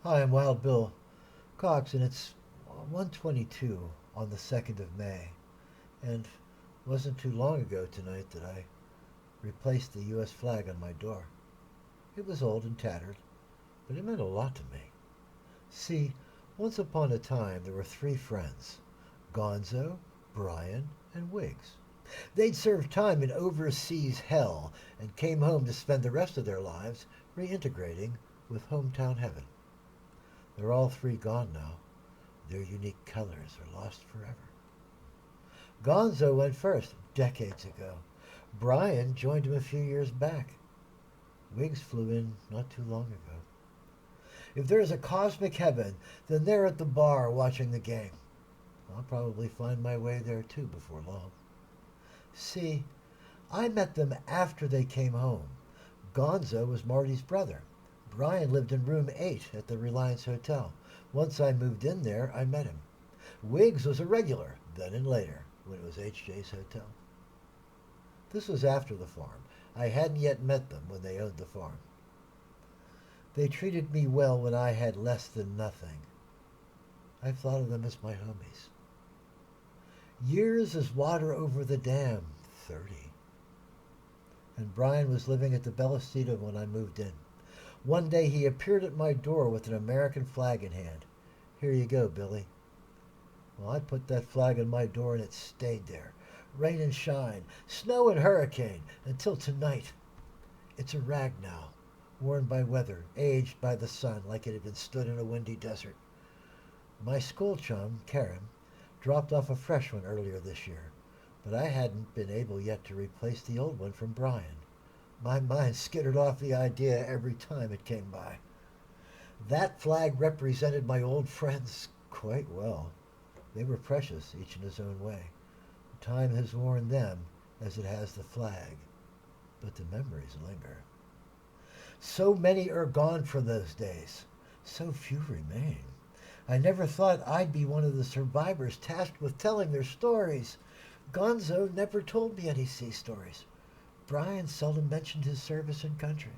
Hi, I'm Wild Bill Cox, and it's 1:22 on the 2nd of May. And it wasn't too long ago tonight that I replaced the U.S. flag on my door. It was old and tattered, but it meant a lot to me. See, once upon a time there were three friends, Gonzo, Brian, and Wiggs. They'd served time in overseas hell and came home to spend the rest of their lives reintegrating with hometown heaven. They're all three gone now. Their unique colors are lost forever. Gonzo went first, decades ago. Brian joined him a few years back. Wiggs flew in not too long ago. If there's a cosmic heaven, then they're at the bar watching the game. I'll probably find my way there too before long. See, I met them after they came home. Gonzo was Marty's brother. Brian lived in room 8 at the Reliance Hotel. Once I moved in there, I met him. Wiggs was a regular, then and later, when it was H.J.'s hotel. This was after the farm. I hadn't yet met them when they owned the farm. They treated me well when I had less than nothing. I've thought of them as my homies. Years as water over the dam, 30. And Brian was living at the Bellacita when I moved in. One day he appeared at my door with an American flag in hand. Here you go, Billy. Well, I put that flag on my door and it stayed there. Rain and shine, snow and hurricane, until tonight. It's a rag now, worn by weather, aged by the sun like it had been stood in a windy desert. My school chum, Karen, dropped off a fresh one earlier this year, but I hadn't been able yet to replace the old one from Brian. My mind skittered off the idea every time it came by. That flag represented my old friends quite well. They were precious, each in his own way. Time has worn them as it has the flag, but the memories linger. So many are gone from those days. So few remain. I never thought I'd be one of the survivors tasked with telling their stories. Gonzo never told me any sea stories. Brian seldom mentioned his service and country.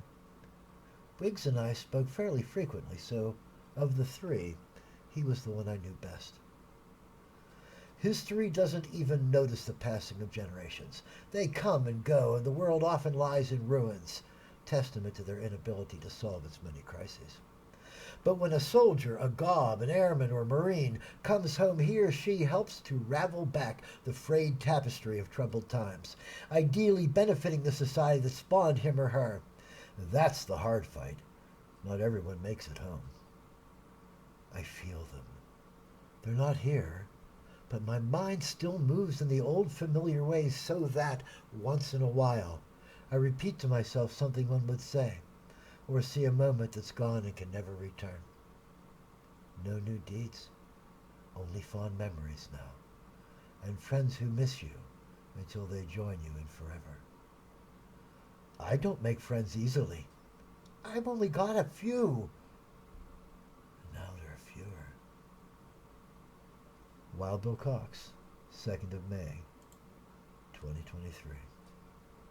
Wiggs and I spoke fairly frequently, so of the three, he was the one I knew best. History doesn't even notice the passing of generations. They come and go, and the world often lies in ruins, testament to their inability to solve its many crises. But when a soldier, a gob, an airman, or marine comes home, he or she helps to ravel back the frayed tapestry of troubled times, ideally benefiting the society that spawned him or her. That's the hard fight. Not everyone makes it home. I feel them. They're not here, but my mind still moves in the old familiar ways so that, once in a while, I repeat to myself something one would say, or see a moment that's gone and can never return. No new deeds, only fond memories now, and friends who miss you until they join you in forever. I don't make friends easily. I've only got a few. Now there are fewer. Wild Bill Cox, 2nd of May, 2023.